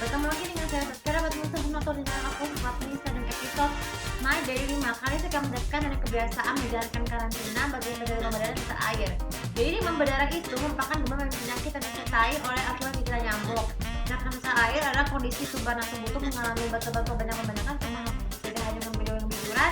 Bertemu lagi dengan saya Saskara atau dengan aku Nisa dan episode My Daily 5. Kali saya akan menjelaskan dengan kebiasaan menjalankan karantina bagi negara demam berdarah serta air. Jadi demam berdarah itu merupakan demam penyakit yang disertai oleh akibat gejala nyamuk. Sedangkan serta air adalah kondisi tubuh tubuh itu mengalami batu-batu banyak-banyakan tidak hanya membiduran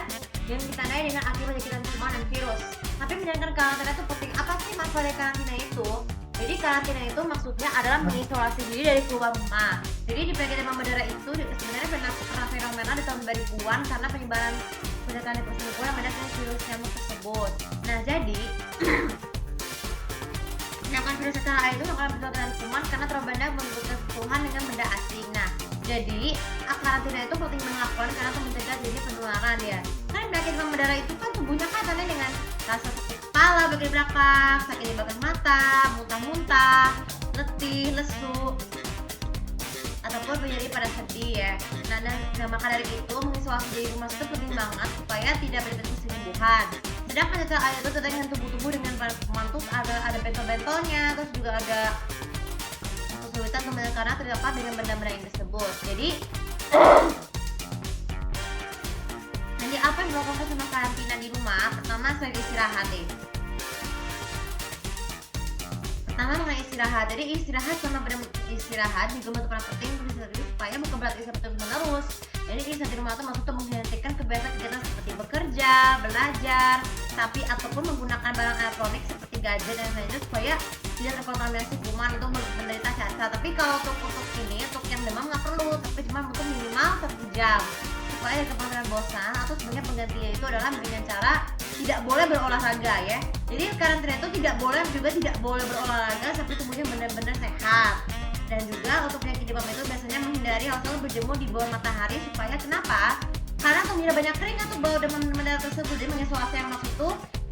yang ditandai dengan akibat gigitan kuman dan virus. Tapi menjalankan karantina itu penting. Apa sih masalah karantina itu? Jadi karantina itu maksudnya adalah mengisolasi diri dari keluar rumah. Jadi di penyakit demam berdarah itu sebenarnya pernah fenomena di tahun 2000-an karena penyebaran perselingkuhan yang dengan virus nyamuk tersebut. Nah jadi penyakit virus secara air itu akan berkaitan kuman karena terlalu banyak membutuhkan sentuhan dengan benda asing. Nah jadi karantina itu penting melakukan karena untuk mencegah terjadi penularan ya. Kan penyakit demam berdarah itu kan tubuhnya kan tanda dengan rasa sakit kepala bagian belakang, sakit di bagian mata, muntah-muntah, letih, lesu, ataupun menjadi pada sedih ya. Nah, maka dari itu mengisolasi diri rumah itu penting banget supaya tidak terjadi kesembuhan. Sedangkan secara air itu terkait dengan tubuh dengan para pemantus ada bentol-bentolnya, terus juga ada kesulitan karena terdapat dengan benda-benda yang tersebut. Jadi apa yang dilakukan sama karantina di rumah? Pertama, selain istirahat deh. Pertama mengenai istirahat. Jadi istirahat sama istirahat juga merupakan penting supaya bukan berarti seperti terus. Jadi istirahat di rumah itu maksudnya menghentikan kebiasaan-kegiatan seperti bekerja, belajar, tapi ataupun menggunakan barang elektronik seperti gadget dan lainnya supaya tidak terkontaminasi kuman untuk menderita cacar. Tapi kalau untuk yang demam nggak perlu, tapi cuma untuk minimal 1 jam. Supaya ada kepentingan bosan atau sebenarnya penggantinya itu adalah dengan cara tidak boleh berolahraga ya. Jadi karantina itu tidak boleh berolahraga sampai tubuhnya benar-benar sehat. Dan juga untuk penyakit demam itu biasanya menghindari selalu berjemur di bawah matahari supaya kenapa? Karena tubuhnya banyak kering atau bau demam berdarah tersebut. Jadi mengisolasi yang maksud itu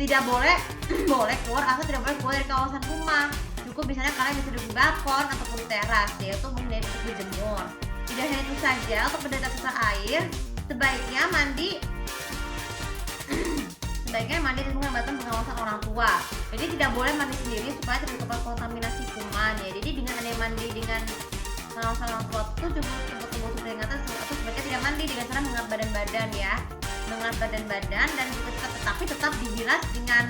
tidak boleh keluar atau tidak boleh keluar dari kawasan rumah. Cukup misalnya kalian bisa duduk di balkon ataupun di teras yaitu menghindari untuk berjemur. Tidak hanya itu saja untuk penderita cacar air sebaiknya mandi dengan bantuan pengawasan orang tua. Jadi tidak boleh mandi sendiri supaya tidak terkontaminasi kuman ya. Jadi dengan ada mandi dengan pengawasan orang tua itu tubuh peringatan atau sebaiknya tidak mandi dengan cara mengangkat badan-badan ya, mengangkat badan dan juga tetap dibilas dengan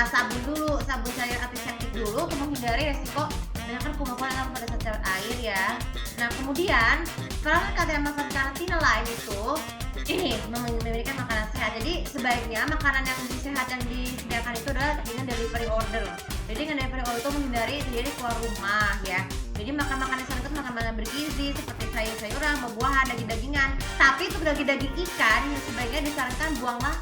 sabun cair antiseptik dulu untuk menghindari resiko menangkan kuman pada saat air ya. Nah kemudian kalau masalah karantina lain itu memberikan makanan sehat. Jadi sebaiknya makanan yang sehat yang disediakan itu adalah dengan delivery order. Jadi dengan delivery order itu menghindari terjadi keluar rumah ya. Jadi makan makanan sehat itu makanan bergizi seperti sayur-sayuran, buah-buahan, daging-dagingan. Tapi untuk daging ikan sebaiknya disarankan buanglah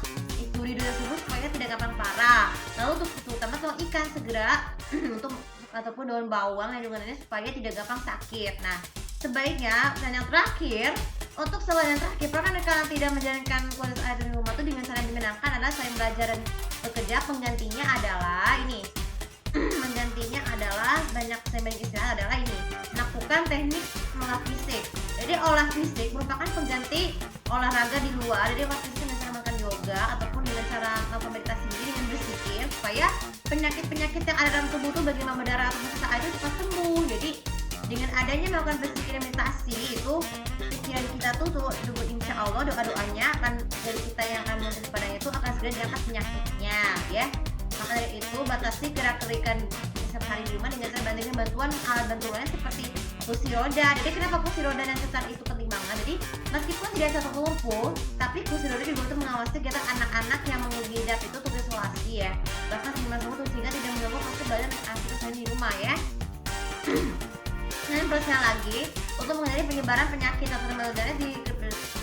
duri tersebut supaya tidak gampang parah. Lalu untuk terutama kalau ikan segera ataupun daun bawang dan juga supaya tidak gampang sakit. Nah sebaiknya dan yang terakhir untuk selain yang terakhir kalau tidak menjalankan kualitas air di rumah itu dengan cara yang dimenangkan adalah selain belajar dan bekerja penggantinya adalah banyak istirahat adalah melakukan teknik olah fisik. Jadi olah fisik merupakan pengganti olahraga di luar. Jadi olah fisik dengan cara melakukan yoga ataupun dengan cara melakukan meditasi dengan berpikir supaya penyakit yang ada dalam tubuh itu bagi demam berdarah atau sesak air itu cepat sembuh. Jadi dengan adanya melakukan berpikir dan meditasi itu pikiran kita tuh insya Allah doanya akan dari kita yang akan menuntut kepadanya itu akan segera diangkat penyakitnya ya. Maka dari itu batasi gerak-gerikan setiap hari di rumah dengan cara bantuan alat bantuannya seperti kursi roda. Jadi kenapa kursi roda dan cetar itu penting banget? Jadi meskipun tidak satu lumpuh, tapi kursi roda juga untuk mengawasi kegiatan anak-anak yang mengidap itu untuk isolasi ya. Bahkan sehingga tidak mengganggu proses badan aktivitas di rumah ya. Dan prosesnya lagi untuk menghindari penyebaran penyakit atau demam berdarah di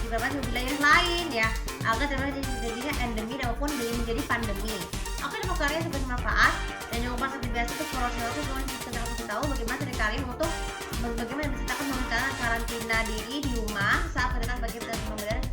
beberapa wilayah lain ya, agar tidak terjadinya endemi maupun menjadi pandemi. Oke, semoga kalian sebagai bermanfaat dan jangan lupa seperti biasa untuk follow channel aku untuk kasih tahu bagaimana cara kalian untuk bagaimana menceritakan karantina diri di rumah saat terdekat bagi demam berdarah